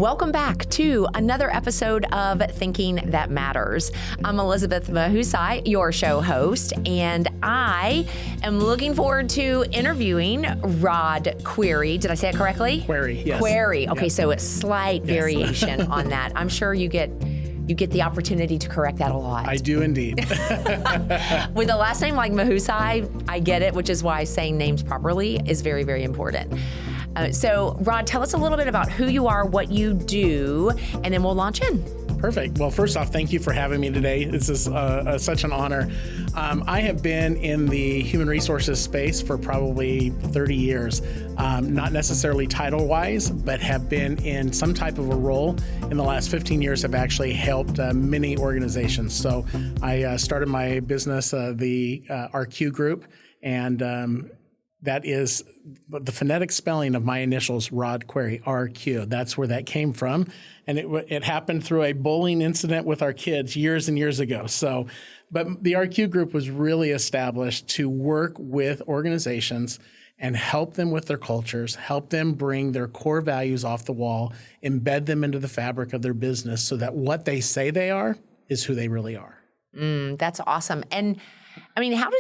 Welcome back to another episode of Thinking That Matters. I'm Elizabeth Mahusai, your show host, and I am looking forward to interviewing Rod Querry. Did I say it correctly? Querry, yes. Querry. Okay, so a slight variation on that. I'm sure you get the opportunity to correct that a lot. I do indeed. With a last name like Mahusai, I get it, which is why saying names properly is very, very important. So, Rod, tell us a little bit about who you are, what you do, and then we'll launch in. Perfect. Well, first off, thank you for having me today. This is such an honor. I have been in the human resources space for probably 30 years, not necessarily title-wise, but have been in some type of a role. In the last 15 years, have actually helped many organizations. So I started my business, the Arcue Group, and that is the phonetic spelling of my initials, Rod Querry, RQ. That's where that came from. And it happened through a bowling incident with our kids years and years ago. So, but the Arcue Group was really established to work with organizations and help them with their cultures, help them bring their core values off the wall, embed them into the fabric of their business so that what they say they are is who they really are. That's awesome. And I mean, how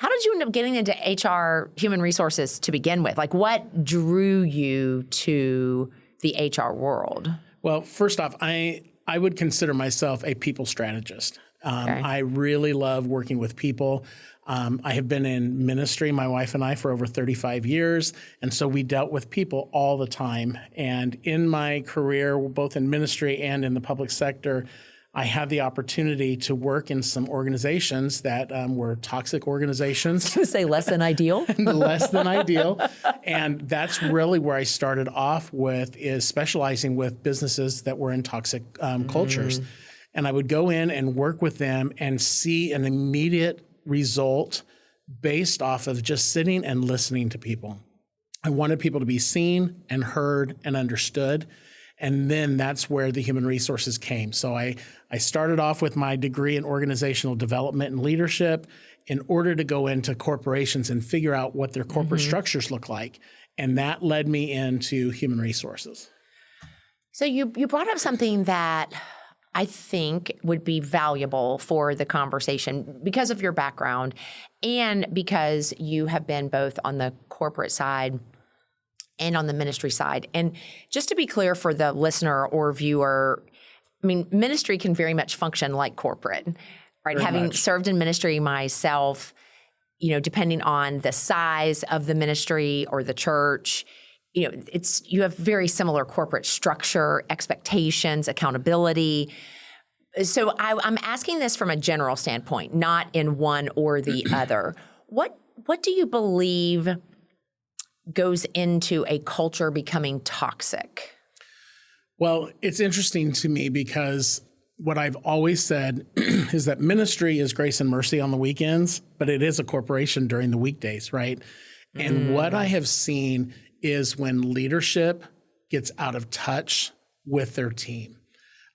did you end up getting into HR, human resources to begin with? Like, what drew you to the HR world? Well, first off, I would consider myself a people strategist. Okay. I really love working with people. I have been in ministry, my wife and I, for over 35 years. And so we dealt with people all the time. And in my career, both in ministry and in the public sector, I had the opportunity to work in some organizations that were toxic organizations. I was going to say less than ideal. Less than ideal. And that's really where I started off with, is specializing with businesses that were in toxic cultures. And I would go in and work with them and see an immediate result based off of just sitting and listening to people. I wanted people to be seen and heard and understood. And then that's where the human resources came. So I started off with my degree in organizational development and leadership in order to go into corporations and figure out what their corporate structures look like. And that led me into human resources. So you brought up something that I think would be valuable for the conversation because of your background and because you have been both on the corporate side and on the ministry side. And just to be clear for the listener or viewer, I mean, ministry can very much function like corporate, right? Very Having much. served in ministry myself, you know, depending on the size of the ministry or the church, you know, you have very similar corporate structure, expectations, accountability. So I'm asking this from a general standpoint, not in one or the other. What do you believe goes into a culture becoming toxic? Well, it's interesting to me because what I've always said is that ministry is grace and mercy on the weekends, but it is a corporation during the weekdays, right? And what I have seen is when leadership gets out of touch with their team.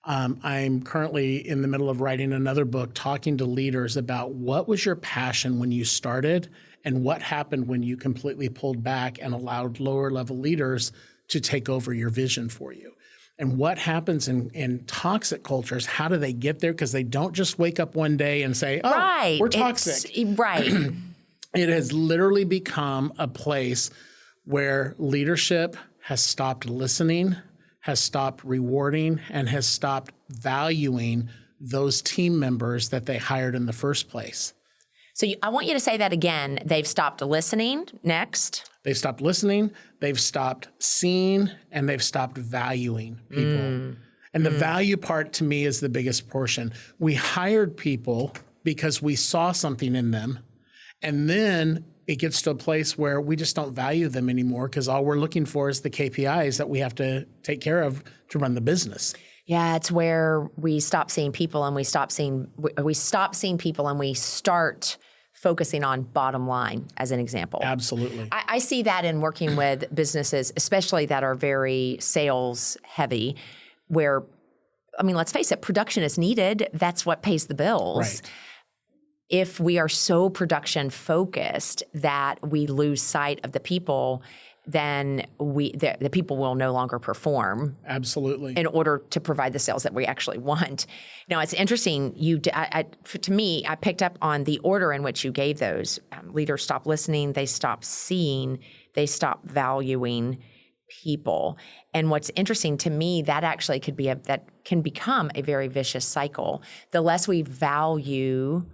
I'm currently in the middle of writing another book talking to leaders about what was your passion when you started and what happened when you completely pulled back and allowed lower level leaders to take over your vision for you. And what happens in toxic cultures, how do they get there? Because they don't just wake up one day and say, oh, we're toxic. Right. It has literally become a place where leadership has stopped listening, has stopped rewarding, and has stopped valuing those team members that they hired in the first place. So I want you to say that again. They've stopped listening. Next. They've stopped listening, they've stopped seeing, and they've stopped valuing people. And the value part to me is the biggest portion. We hired people because we saw something in them, and then it gets to a place where we just don't value them anymore because all we're looking for is the KPIs that we have to take care of to run the business. Yeah, it's where we stop seeing people and we stop seeing people and we start focusing on bottom line, as an example. Absolutely. I see that in working with businesses, especially that are very sales heavy, where, I mean, let's face it, production is needed. That's what pays the bills. Right. If we are so production focused that we lose sight of the people then the people will no longer perform. Absolutely. In order to provide the sales that we actually want. Now, it's interesting. To me, I picked up on the order in which you gave those. Leaders stop listening. They stop seeing. They stop valuing people. And what's interesting to me, that actually that can become a very vicious cycle. The less we value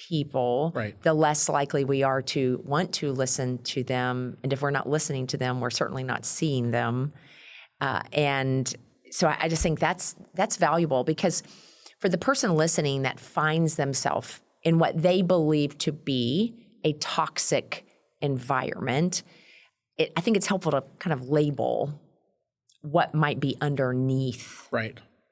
people, right, the less likely we are to want to listen to them. And if we're not listening to them, we're certainly not seeing them. And so I just think that's valuable, because for the person listening that finds themselves in what they believe to be a toxic environment, I think it's helpful to kind of label what might be underneath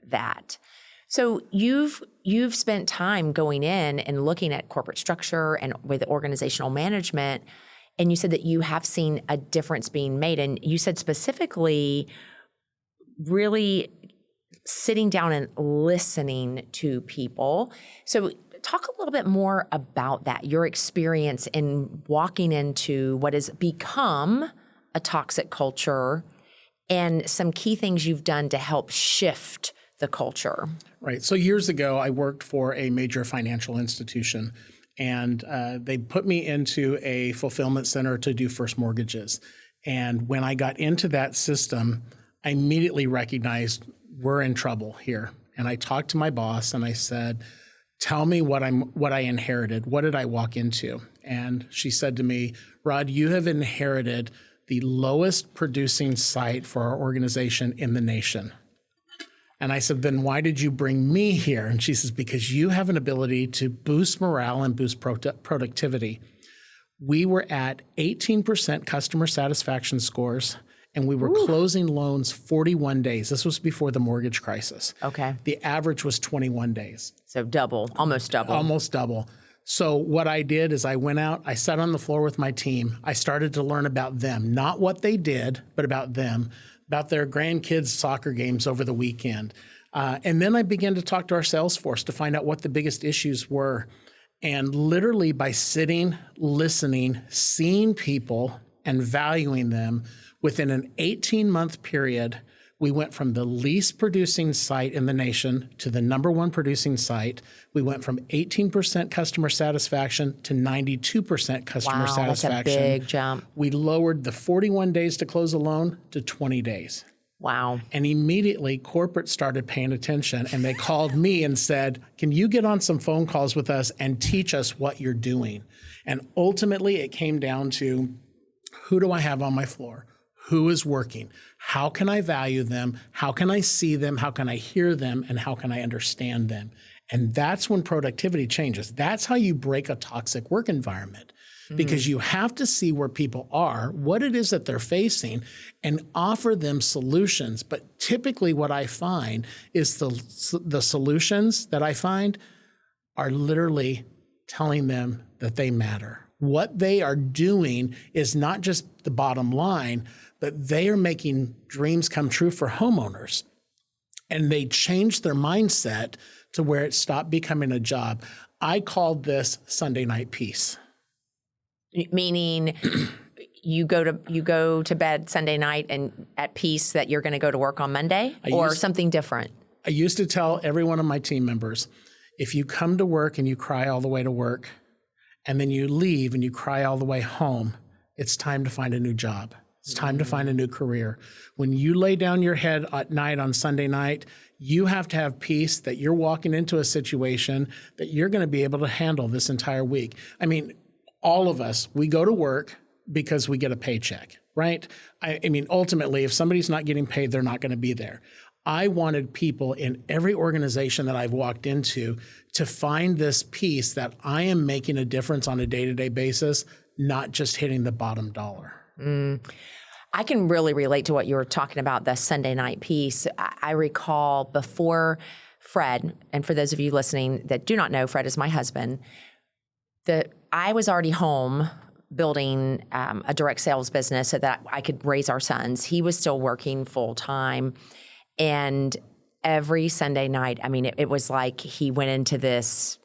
that. So you've spent time going in and looking at corporate structure and with organizational management, and you said that you have seen a difference being made. And you said specifically really sitting down and listening to people. So talk a little bit more about that, your experience in walking into what has become a toxic culture and some key things you've done to help shift the culture. Right. So years ago, I worked for a major financial institution, and they put me into a fulfillment center to do first mortgages. And when I got into that system, I immediately recognized we're in trouble here. And I talked to my boss and I said, tell me what I inherited. What did I walk into? And she said to me, Rod, you have inherited the lowest producing site for our organization in the nation. And I said, then why did you bring me here? And she says, because you have an ability to boost morale and boost productivity. We were at 18% customer satisfaction scores, and we were closing loans 41 days. This was before the mortgage crisis. Okay. The average was 21 days. So double, almost double. Almost double. So what I did is I went out, I sat on the floor with my team. I started to learn about them, not what they did, but about them, about their grandkids' soccer games over the weekend. And then I began to talk to our sales force to find out what the biggest issues were. And literally by sitting, listening, seeing people, and valuing them, within an 18-month period, we went from the least producing site in the nation to the number one producing site. We went from 18% customer satisfaction to 92% customer satisfaction. That's a big jump. We lowered the 41 days to close a loan to 20 days. Wow. And immediately corporate started paying attention, and they called me and said, can you get on some phone calls with us and teach us what you're doing? And ultimately it came down to, who do I have on my floor? Who is working? How can I value them? How can I see them? How can I hear them? And how can I understand them? And that's when productivity changes. That's how you break a toxic work environment, because you have to see where people are, what it is that they're facing, and offer them solutions. But typically what I find is the solutions that I find are literally telling them that they matter. What they are doing is not just the bottom line, but they are making dreams come true for homeowners. And they changed their mindset to where it stopped becoming a job. I called this Sunday night peace. Meaning you go to bed Sunday night and at peace that you're going to go to work on Monday, or something different? I used to tell every one of my team members, if you come to work and you cry all the way to work, and then you leave and you cry all the way home, it's time to find a new job. It's time to find a new career. When you lay down your head at night on Sunday night, you have to have peace that you're walking into a situation that you're going to be able to handle this entire week. I mean, all of us, we go to work because we get a paycheck, right? I mean, ultimately, if somebody's not getting paid, they're not going to be there. I wanted people in every organization that I've walked into to find this piece that I am making a difference on a day-to-day basis, not just hitting the bottom dollar. I can really relate to what you were talking about, the Sunday night piece. I recall before Fred, and for those of you listening that do not know, Fred is my husband, I was already home building a direct sales business so that I could raise our sons. He was still working full time. And every Sunday night, I mean, it was like he went into this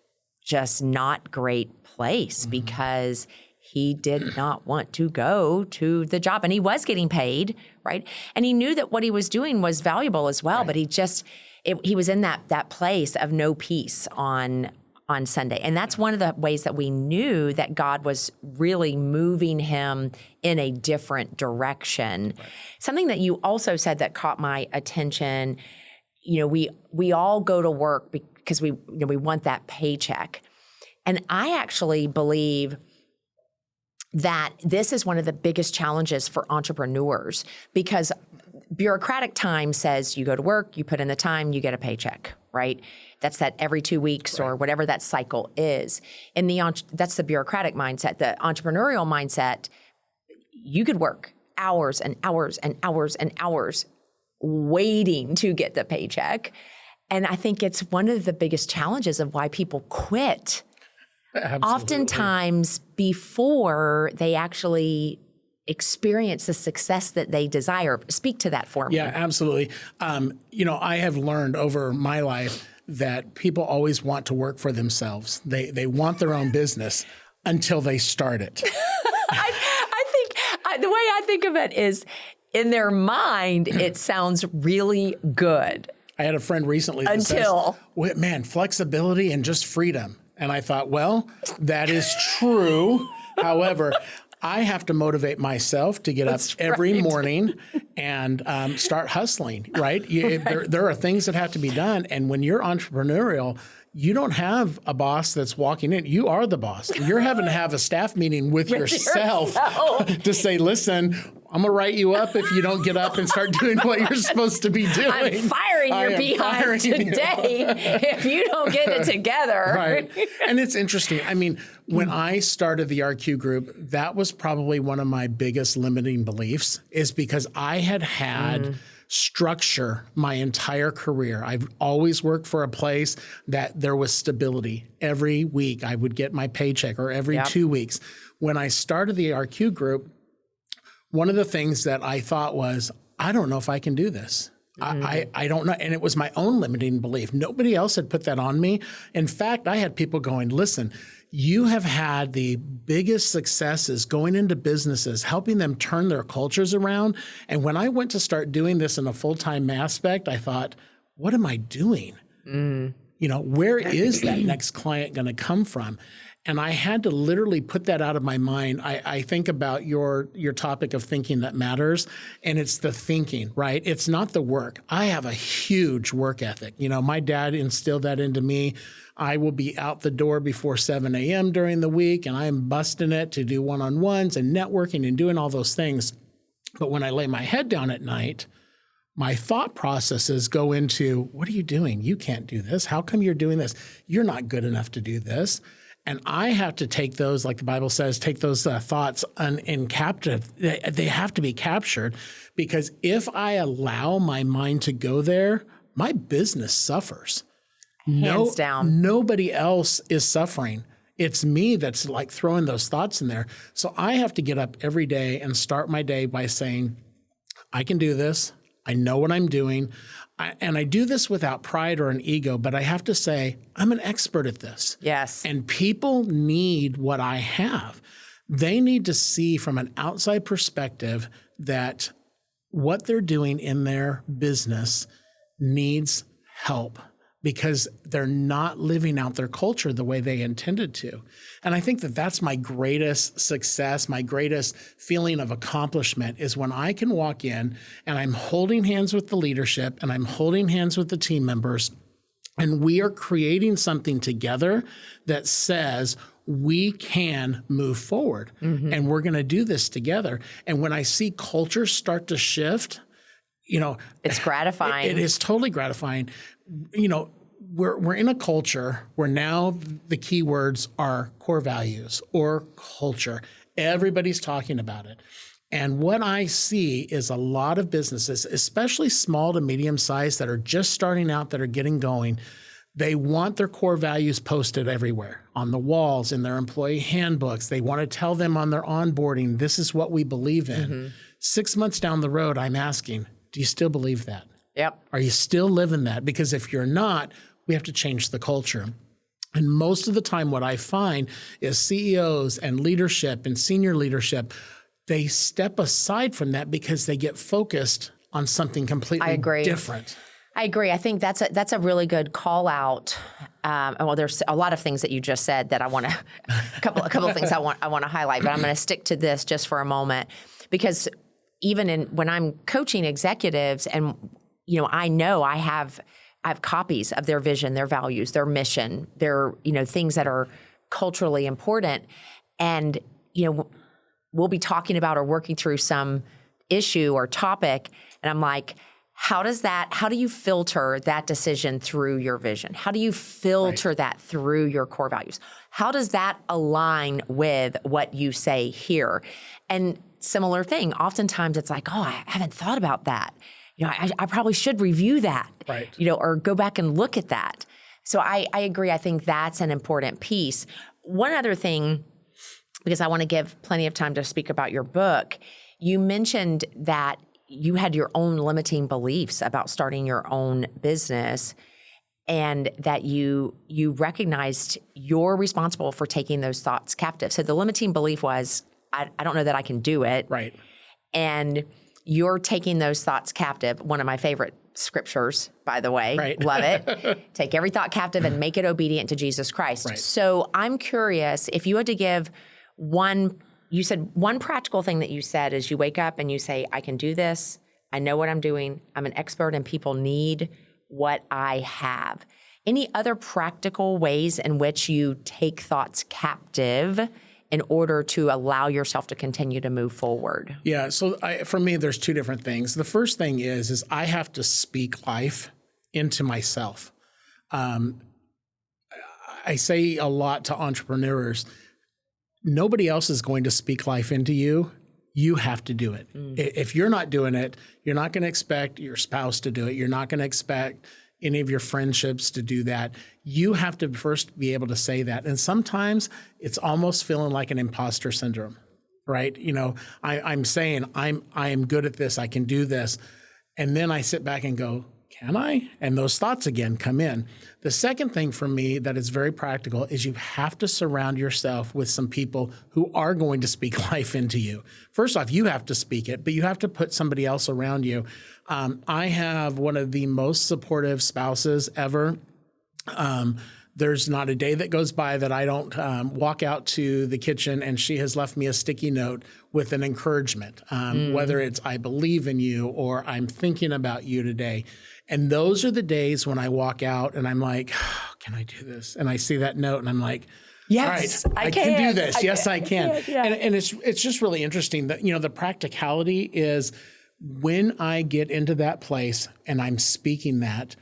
just not great place because he did not want to go to the job, and he was getting paid, right? And he knew that what he was doing was valuable as well, but he was in that place of no peace on Sunday. And that's one of the ways that we knew that God was really moving him in a different direction. Right. Something that you also said that caught my attention, we all go to work because we want that paycheck. And I actually believe that this is one of the biggest challenges for entrepreneurs, because bureaucratic time says you go to work, you put in the time, you get a paycheck, right? That's that every 2 weeks or whatever that cycle is. And that's the bureaucratic mindset. The entrepreneurial mindset, you could work hours and hours and hours and hours waiting to get the paycheck. And I think it's one of the biggest challenges of why people quit. Absolutely. Oftentimes before they actually experience the success that they desire. Speak to that for me. Yeah, absolutely. I have learned over my life that people always want to work for themselves. They want their own business until they start it. I think the way I think of it is, in their mind, it sounds really good. I had a friend recently that says, man, flexibility and just freedom. And I thought, well, that is true. However, I have to motivate myself to get up every morning and start hustling, right? There are things that have to be done. And when you're entrepreneurial, you don't have a boss that's walking in. You are the boss. You're having to have a staff meeting with yourself to say, listen, I'm going to write you up if you don't get up and start doing what you're supposed to be doing. I'm firing your behind today if you don't get it together. Right. And it's interesting. I mean, when I started the Arcue Group, that was probably one of my biggest limiting beliefs, is because I had structure my entire career. I've always worked for a place that there was stability. Every week I would get my paycheck, or every 2 weeks. When I started the Arcue Group, one of the things that I thought was, I don't know if I can do this. I don't know. And it was my own limiting belief. Nobody else had put that on me. In fact, I had people going, listen, you have had the biggest successes going into businesses, helping them turn their cultures around. And when I went to start doing this in a full-time aspect, I thought, what am I doing? Where is that next client going to come from? And I had to literally put that out of my mind. I think about your topic of thinking that matters, and it's the thinking, right? It's not the work. I have a huge work ethic. My dad instilled that into me. I will be out the door before 7 a.m. during the week, and I'm busting it to do one-on-ones and networking and doing all those things. But when I lay my head down at night, my thought processes go into, what are you doing? You can't do this. How come you're doing this? You're not good enough to do this. And I have to take those, like the Bible says, take those thoughts in captive. They have to be captured, because if I allow my mind to go there, my business suffers. Hands down. Nobody else is suffering. It's me that's like throwing those thoughts in there. So I have to get up every day and start my day by saying, I can do this. I know what I'm doing. And I do this without pride or an ego, but I have to say, I'm an expert at this. Yes. And people need what I have. They need to see from an outside perspective that what they're doing in their business needs help, because they're not living out their culture the way they intended to. And I think that that's my greatest success, my greatest feeling of accomplishment, is when I can walk in and I'm holding hands with the leadership and I'm holding hands with the team members, and we are creating something together that says we can move forward, and we're going to do this together. And when I see culture start to shift, it's gratifying. It is totally gratifying. We're in a culture where now the key words are core values or culture. Everybody's talking about it. And what I see is a lot of businesses, especially small to medium size, that are just starting out, that are getting going. They want their core values posted everywhere, on the walls, in their employee handbooks. They want to tell them on their onboarding, this is what we believe in. 6 months down the road, I'm asking, do you still believe that? Yep. Are you still living that? Because if you're not, we have to change the culture. And most of the time, what I find is CEOs and leadership and senior leadership, they step aside from that because they get focused on something completely different. I agree. I think that's a really good call out. Well, there's a lot of things that you just said that I want to a couple of things I want to highlight, but I'm going to stick to this just for a moment, because even when I'm coaching executives, and I have copies of their vision, their values, their mission, their things that are culturally important, and we'll be talking about or working through some issue or topic, and I'm like, how do you filter that decision through your vision? How do you filter that through your core values? How does that align with what you say here? And similar thing, oftentimes it's like, oh, I haven't thought about that. I probably should review that, or go back and look at that. So I agree. I think that's an important piece. One other thing, because I want to give plenty of time to speak about your book, you mentioned that you had your own limiting beliefs about starting your own business, and that you recognized you're responsible for taking those thoughts captive. So the limiting belief was, I don't know that I can do it. Right. And you're taking those thoughts captive. One of my favorite scriptures, by the way. Right. Love it. Take every thought captive and make it obedient to Jesus Christ. Right. So I'm curious, if you had to give you said one practical thing that you said is you wake up and you say, I can do this. I know what I'm doing. I'm an expert and people need what I have. Any other practical ways in which you take thoughts captive in order to allow yourself to continue to move forward? Yeah. So for me, there's two different things. The first thing is I have to speak life into myself. I say a lot to entrepreneurs, nobody else is going to speak life into you. You have to do it. If you're not doing it, you're not going to expect your spouse to do it. You're not going to expect any of your friendships to do that. You have to first be able to say that. And sometimes it's almost feeling like an imposter syndrome, right? I'm saying I'm good at this. I can do this. And then I sit back and go, can I? And those thoughts again come in. The second thing for me that is very practical is you have to surround yourself with some people who are going to speak life into you. First off, you have to speak it, but you have to put somebody else around you. I have one of the most supportive spouses ever. There's not a day that goes by that I don't walk out to the kitchen and she has left me a sticky note with an encouragement, whether it's I believe in you or I'm thinking about you today. And those are the days when I walk out and I'm like, oh, can I do this? And I see that note and I'm like, yes, all right, I can do this. Yes, I can. And it's just really interesting that, the practicality is when I get into that place and I'm speaking that,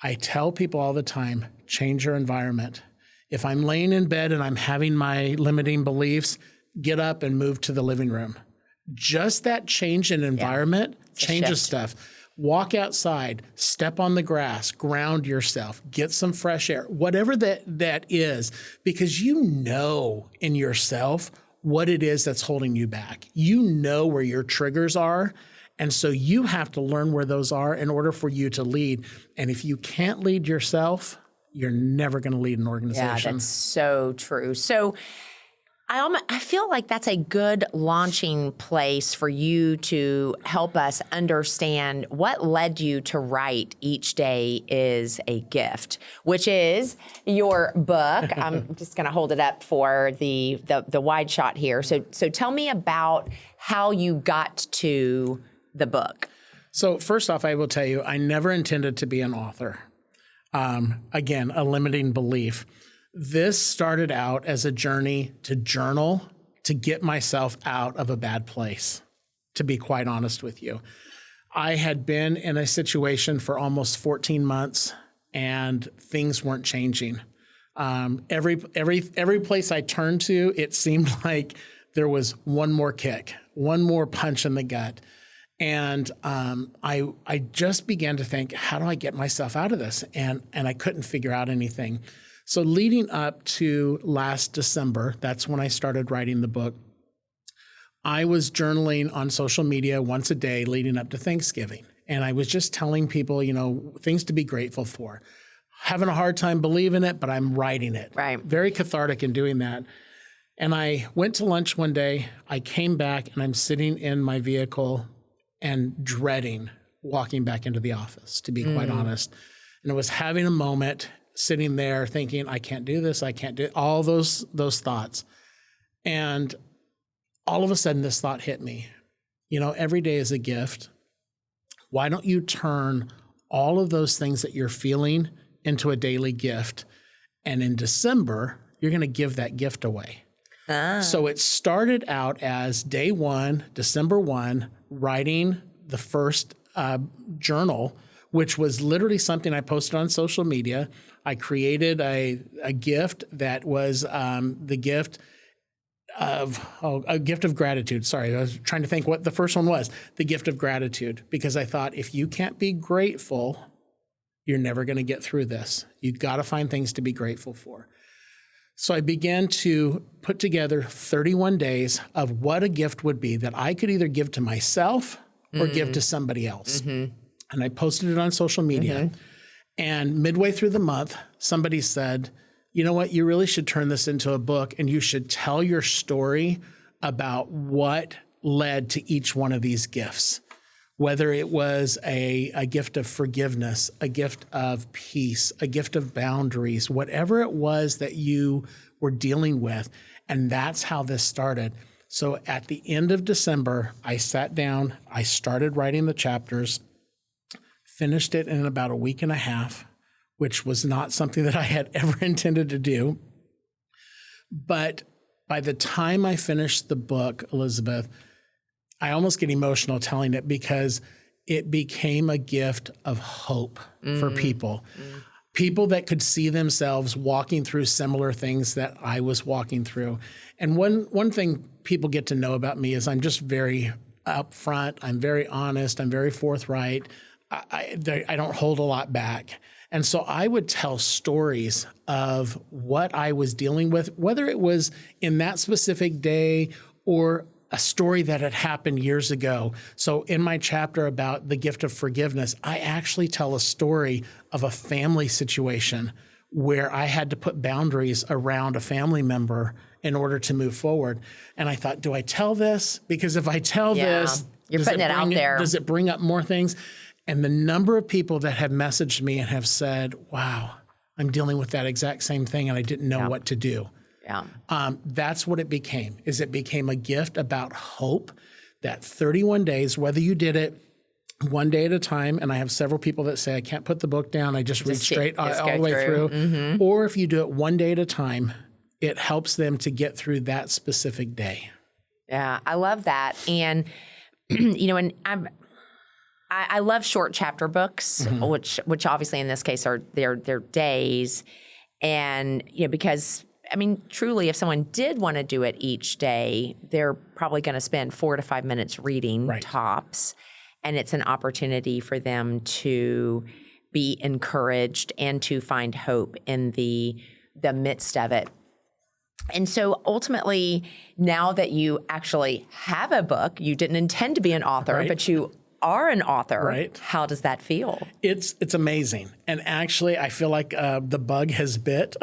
I tell people all the time, change your environment. If I'm laying in bed and I'm having my limiting beliefs, get up and move to the living room. Just that change in environment changes stuff. Walk outside, step on the grass, ground yourself, get some fresh air, whatever that is, because you know in yourself what it is that's holding you back. You know where your triggers are. And so you have to learn where those are in order for you to lead. And if you can't lead yourself, you're never going to lead an organization. Yeah, that's so true. So I feel like that's a good launching place for you to help us understand what led you to write Each Day is a Gift, which is your book. I'm just going to hold it up for the wide shot here. So tell me about how you got to the book. So first off, I will tell you, I never intended to be an author. Again, a limiting belief. This started out as a journey to journal, to get myself out of a bad place, to be quite honest with you. I had been in a situation for almost 14 months and things weren't changing. Every place I turned to, it seemed like there was one more kick, one more punch in the gut. And I just began to think, how do I get myself out of this? And I couldn't figure out anything. So leading up to last December, that's when I started writing the book, I was journaling on social media once a day leading up to Thanksgiving. And I was just telling people, things to be grateful for. having a hard time believing it, but I'm writing it. Right. Very cathartic in doing that. And I went to lunch one day. I came back and I'm sitting in my vehicle and dreading walking back into the office, to be quite honest. And I was having a moment sitting there thinking, I can't do this. I can't do all those thoughts. And all of a sudden this thought hit me. You know, every day is a gift. Why don't you turn all of those things that you're feeling into a daily gift? And in December, you're going to give that gift away. So it started out as day one, December 1, writing the first journal, which was literally something I posted on social media. I created a gift that was the gift of a gift of gratitude. Sorry, I was trying to think what the first one was. The gift of gratitude, because I thought if you can't be grateful, you're never going to get through this. You've got to find things to be grateful for. So I began to put together 31 days of what a gift would be that I could either give to myself or give to somebody else. And I posted it on social media. And midway through the month, somebody said, you know what, you really should turn this into a book and you should tell your story about what led to each one of these gifts. Whether it was a gift of forgiveness, a gift of peace, a gift of boundaries, whatever it was that you were dealing with. And that's how this started. So at the end of December, I sat down, I started writing the chapters, finished it in about a week and a half, which was not something that I had ever intended to do. But by the time I finished the book, Elizabeth, I almost get emotional telling it because it became a gift of hope for people. People that could see themselves walking through similar things that I was walking through. And one thing people get to know about me is I'm just very upfront. I'm very honest. I'm very forthright. I don't hold a lot back. And so I would tell stories of what I was dealing with, whether it was in that specific day or a story that had happened years ago. So in my chapter about the gift of forgiveness, I actually tell a story of a family situation where I had to put boundaries around a family member in order to move forward. And I thought, do I tell this? Because if I tell this, you're putting it out there. Does it bring up more things? And the number of people that have messaged me and have said, wow, I'm dealing with that exact same thing and I didn't know what to do. That's what it became, is it became a gift about hope that 31 days, whether you did it one day at a time, and I have several people that say, I can't put the book down, I just read straight all the way through. Or if you do it one day at a time, it helps them to get through that specific day. Yeah, I love that. And, you know, and I love short chapter books, which obviously in this case are their days. And, you know, because I mean, truly, if someone did want to do it each day, they're probably going to spend 4 to 5 minutes reading tops. And it's an opportunity for them to be encouraged and to find hope in the midst of it. And so ultimately, now that you actually have a book, you didn't intend to be an author, but you are an author. How does that feel? It's amazing. And actually, I feel like the bug has bit.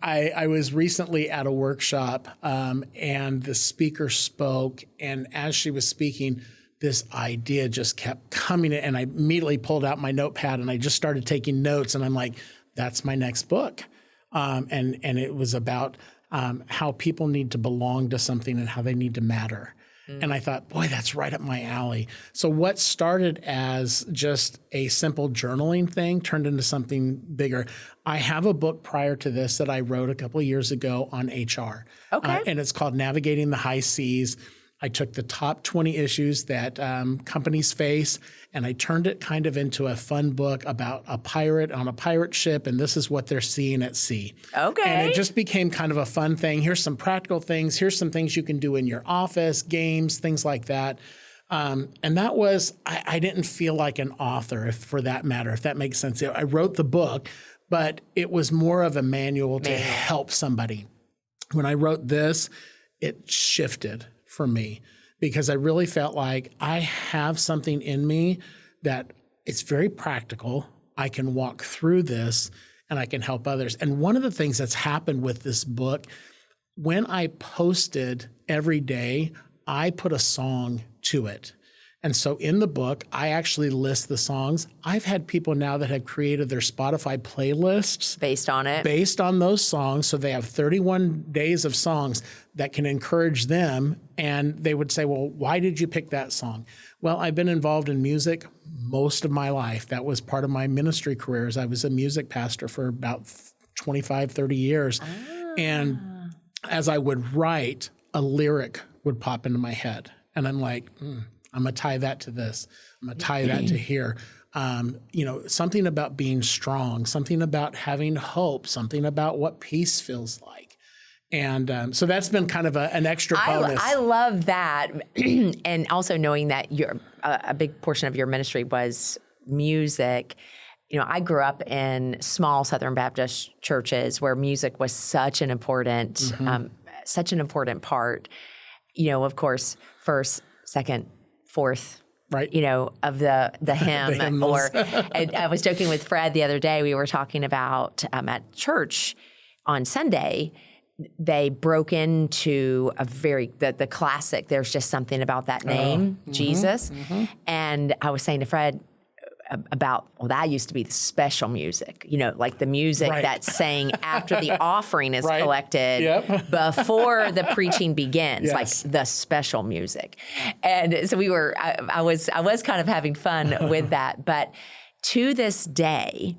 I was recently at a workshop and the speaker spoke. And as she was speaking, this idea just kept coming in. And I immediately pulled out my notepad and I just started taking notes. And I'm like, that's my next book. And it was about how people need to belong to something and how they need to matter. And I thought, boy, that's right up my alley. So what started as just a simple journaling thing turned into something bigger. I have a book prior to this that I wrote a couple of years ago on HR. And it's called Navigating the High Seas. I took the top 20 issues that companies face, and I turned it kind of into a fun book about a pirate on a pirate ship, and this is what they're seeing at sea. And it just became kind of a fun thing. Here's some practical things. Here's some things you can do in your office, games, things like that. And that was, I didn't feel like an author, for that matter, if that makes sense. I wrote the book, but it was more of a manual to help somebody. When I wrote this, it shifted for me, because I really felt like I have something in me that it's very practical. I can walk through this and I can help others. And one of the things that's happened with this book, when I posted every day, I put a song to it. And so in the book, I actually list the songs. I've had people now that have created their Spotify playlists based on those songs. So they have 31 days of songs that can encourage them. And they would say, well, why did you pick that song? Well, I've been involved in music most of my life. That was part of my ministry careers. I was a music pastor for about 25, 30 years. And as I would write, a lyric would pop into my head. And I'm like, I'm going to tie that to this. I'm going to tie that to here. Something about being strong, something about having hope, something about what peace feels like. And so that's been kind of an extra bonus. I love that. And also knowing that a big portion of your ministry was music. I grew up in small Southern Baptist churches where music was such an important part. Of course, first, second, fourth, right? Of the hymn. The Or I was joking with Fred the other day. We were talking about at church on Sunday. They broke into the classic. There's just something about that name, Jesus. And I was saying to Fred about, that used to be the special music, like the music that's sang after the offering is collected before the preaching begins, like the special music. And so I was kind of having fun with that. But to this day,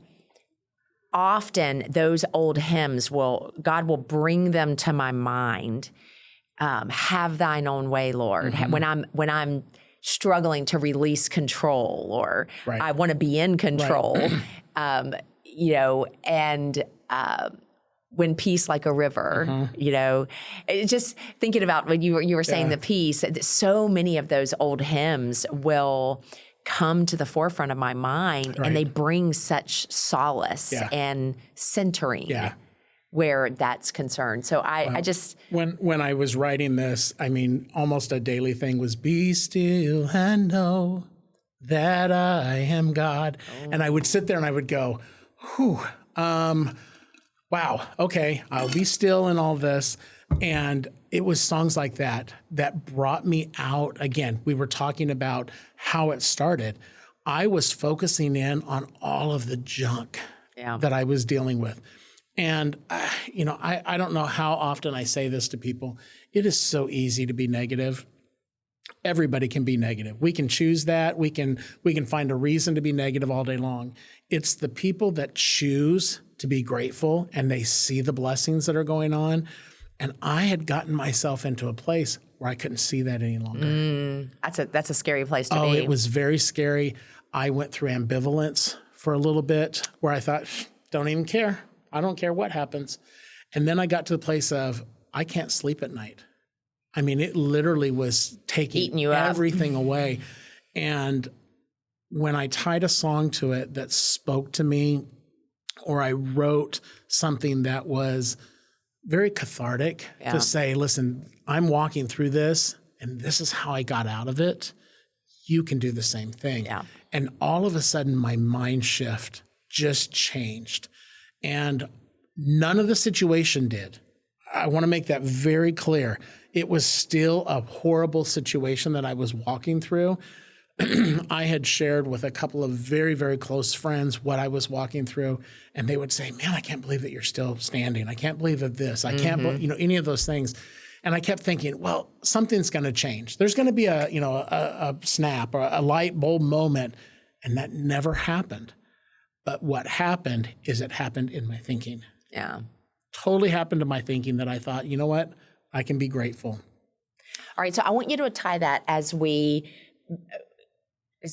often those old hymns God will bring them to my mind. Have thine own way, Lord. When I'm struggling to release control, or I want to be in control, and when peace like a river, just thinking about when you were saying the peace, so many of those old hymns will come to the forefront of my mind, and they bring such solace and centering where that's concerned. So I just... When I was writing this, almost a daily thing was, be still and know that I am God. And I would sit there and I would go, whew, wow, okay, I'll be still in all this. And it was songs like that brought me out. Again, we were talking about how it started. I was focusing in on all of the junk that I was dealing with. And, I don't know how often I say this to people. It is so easy to be negative. Everybody can be negative. We can choose that. We can find a reason to be negative all day long. It's the people that choose to be grateful and they see the blessings that are going on. And I had gotten myself into a place where I couldn't see that any longer. That's a scary place to be. Oh, it was very scary. I went through ambivalence for a little bit where I thought, don't even care. I don't care what happens. And then I got to the place of, I can't sleep at night. It literally was taking everything away. And when I tied a song to it that spoke to me, or I wrote something that was very cathartic to say, listen, I'm walking through this, and this is how I got out of it. You can do the same thing. Yeah. And all of a sudden, my mind shift just changed. And none of the situation did. I want to make that very clear. It was still a horrible situation that I was walking through. I had shared with a couple of very, very close friends what I was walking through, and they would say, man, I can't believe that you're still standing. I can't believe that this. I can't believe, any of those things. And I kept thinking, well, something's going to change. There's going to be a snap or a light bulb moment, and that never happened. But what happened is it happened in my thinking. Yeah. Totally happened to my thinking that I thought, you know what? I can be grateful. All right. So I want you to tie that as we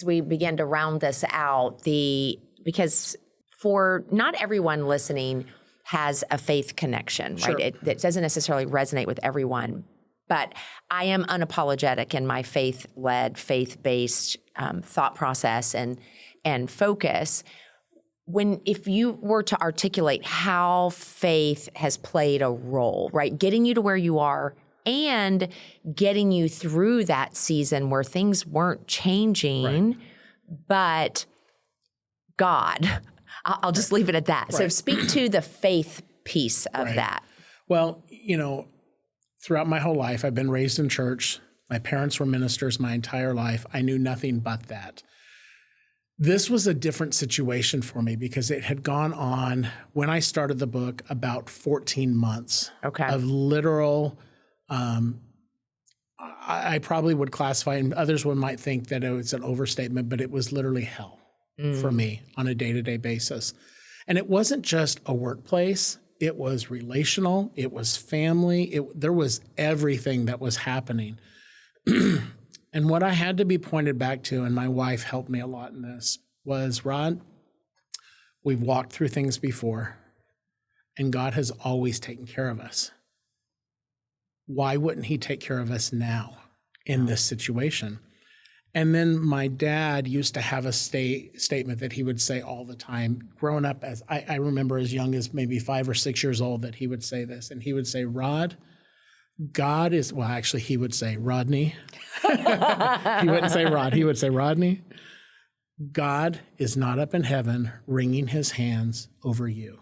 begin to round this out, because for not everyone listening has a faith connection, right? It doesn't necessarily resonate with everyone. But I am unapologetic in my faith-led, faith-based thought process and focus. If you were to articulate how faith has played a role, right, getting you to where you are and getting you through that season where things weren't changing, but God I'll just leave it at that. So speak to the faith piece of that. Well, throughout my whole life, I've been raised in church. My parents were ministers my entire life. I knew nothing but that. This was a different situation for me because it had gone on, when I started the book, about 14 months of literal, I probably would classify, and others might think that it's an overstatement, but it was literally hell for me on a day-to-day basis. And it wasn't just a workplace. It was relational. It was family. There was everything that was happening. And what I had to be pointed back to, and my wife helped me a lot in this, was, Rod, we've walked through things before, and God has always taken care of us. Why wouldn't he take care of us now in this situation? And then my dad used to have a statement that he would say all the time. Growing up, as I remember as young as maybe 5 or 6 years old, that he would say this, and he would say, Rod, God is, well, actually, he would say, Rodney. He wouldn't say Rod. He would say, Rodney, God is not up in heaven wringing his hands over you.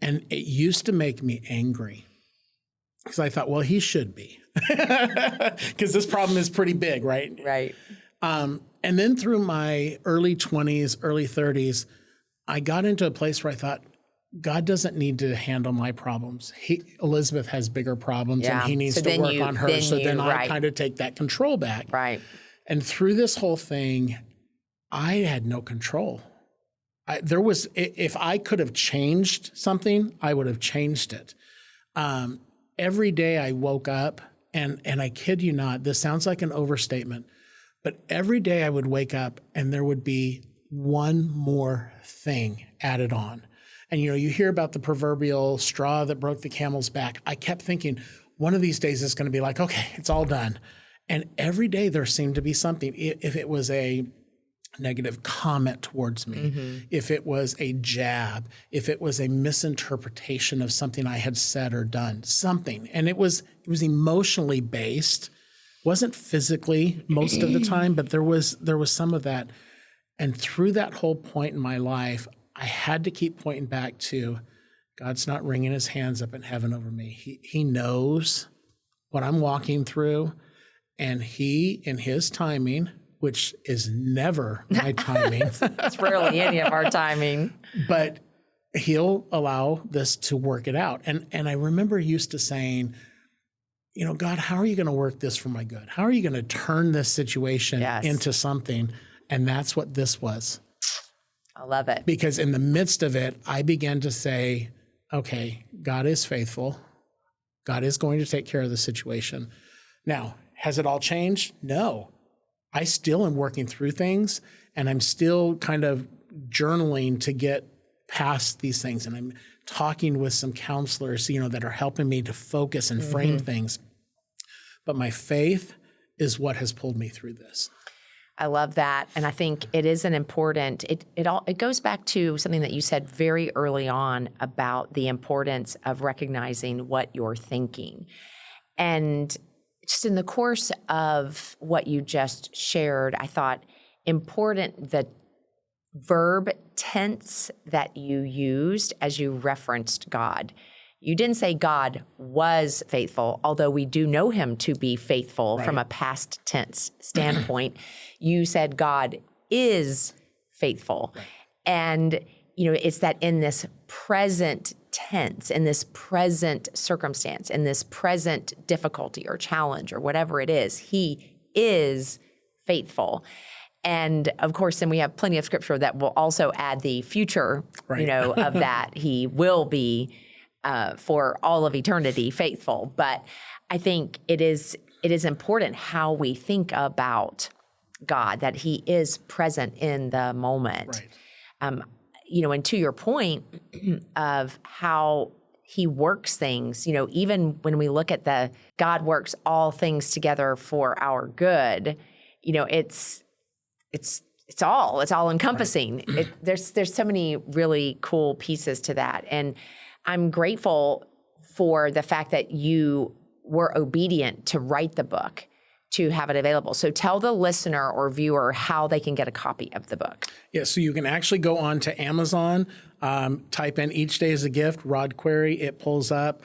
And it used to make me angry because I thought, well, he should be, because this problem is pretty big, right? Right. And then through my early 20s, early 30s, I got into a place where I thought, God doesn't need to handle my problems. Elizabeth has bigger problems, and he needs to work on her. So then I kind of take that control back. Right. And through this whole thing, I had no control. If I could have changed something, I would have changed it. Every day I woke up, and I kid you not, this sounds like an overstatement, but every day I would wake up and there would be one more thing added on. And, you hear about the proverbial straw that broke the camel's back. I kept thinking, one of these days it's going to be like, okay, it's all done. And every day there seemed to be something. If it was a negative comment towards me, if it was a jab, if it was a misinterpretation of something I had said or done, something. And it was emotionally based, wasn't physically most of the time, but there was some of that. And through that whole point in my life, I had to keep pointing back to, God's not wringing his hands up in heaven over me. He knows what I'm walking through, and he, in his timing, which is never my timing. It's rarely any of our timing. But he'll allow this to work it out. And I remember used to saying, God, how are you going to work this for my good? How are you going to turn this situation into something? And that's what this was. I love it. Because in the midst of it, I began to say, okay, God is faithful. God is going to take care of the situation. Now, has it all changed? No. I still am working through things, and I'm still kind of journaling to get past these things. And I'm talking with some counselors, that are helping me to focus and frame things. But my faith is what has pulled me through this. I love that. And I think it is an important, it goes back to something that you said very early on about the importance of recognizing what you're thinking. And just in the course of what you just shared, I thought important the verb tense that you used as you referenced God. You didn't say God was faithful, although we do know him to be faithful from a past tense standpoint. You said God is faithful. Right. And, it's that in this present tense, in this present circumstance, in this present difficulty or challenge or whatever it is, he is faithful. And of course, then we have plenty of scripture that will also add the future, of that. He will be for all of eternity faithful. But I think it is important how we think about God, that he is present in the moment. Right. And to your point of how he works things, even when we look at God works all things together for our good, it's all encompassing. Right. There's so many really cool pieces to that. And I'm grateful for the fact that you were obedient to write the book, to have it available. So tell the listener or viewer how they can get a copy of the book. Yeah, so you can actually go on to Amazon, type in Each Day is a Gift, Rod Querry, it pulls up.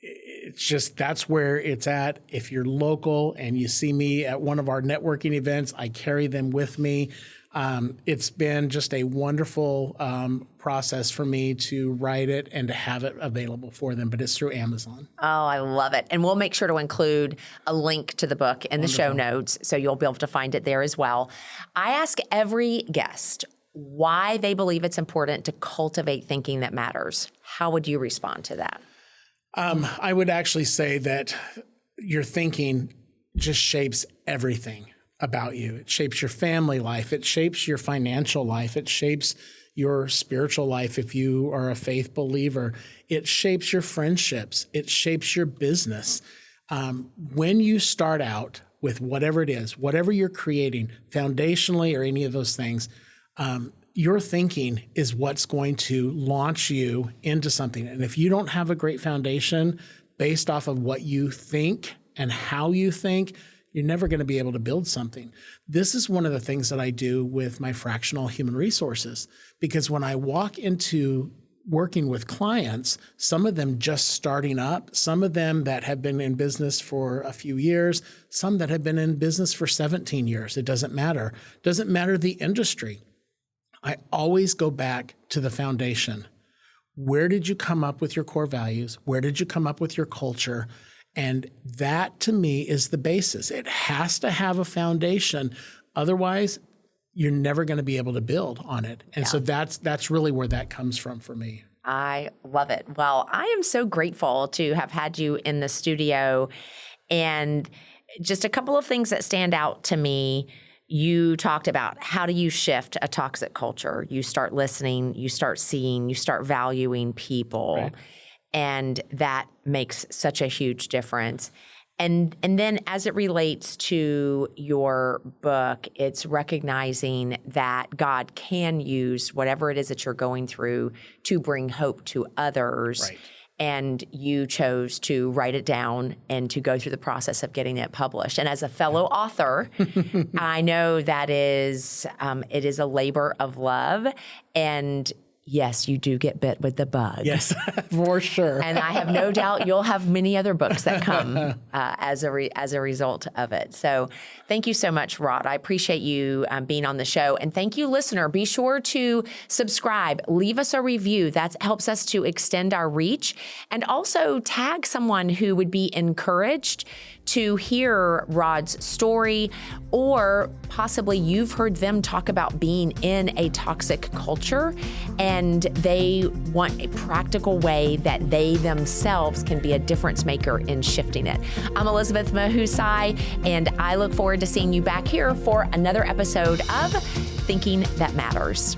It's just, that's where it's at. If you're local and you see me at one of our networking events, I carry them with me. It's been just a wonderful process for me to write it and to have it available for them, but it's through Amazon. Oh, I love it. And we'll make sure to include a link to the book in the show notes, so you'll be able to find it there as well. I ask every guest why they believe it's important to cultivate thinking that matters. How would you respond to that? I would actually say that your thinking just shapes everything about you. It shapes your family life. It shapes your financial life. It shapes your spiritual life if you are a faith believer. It shapes your friendships. It shapes your business. When you start out with whatever it is, whatever you're creating, foundationally or any of those things, your thinking is what's going to launch you into something. And if you don't have a great foundation based off of what you think and how you think, you're never going to be able to build something. This is one of the things that I do with my fractional human resources, because when I walk into working with clients, some of them just starting up, some of them that have been in business for a few years, some that have been in business for 17 years. It doesn't matter. It doesn't matter the industry. I always go back to the foundation. Where did you come up with your core values? Where did you come up with your culture? And that, to me, is the basis. It has to have a foundation. Otherwise, you're never going to be able to build on it. And so that's really where that comes from for me. I love it. Well, I am so grateful to have had you in the studio. And just a couple of things that stand out to me. You talked about how do you shift a toxic culture? You start listening, you start seeing, you start valuing people. Right. And that makes such a huge difference. And then as it relates to your book, it's recognizing that God can use whatever it is that you're going through to bring hope to others. Right. And you chose to write it down and to go through the process of getting it published. And as a fellow author, I know that it is a labor of love. And yes, you do get bit with the bug. Yes, for sure. And I have no doubt you'll have many other books that come as a result of it. So thank you so much, Rod. I appreciate you being on the show. And thank you, listener. Be sure to subscribe. Leave us a review. That helps us to extend our reach. And also tag someone who would be encouraged to hear Rod's story, or possibly you've heard them talk about being in a toxic culture and they want a practical way that they themselves can be a difference maker in shifting it. I'm Elizabeth Mahusai, and I look forward to seeing you back here for another episode of Thinking That Matters.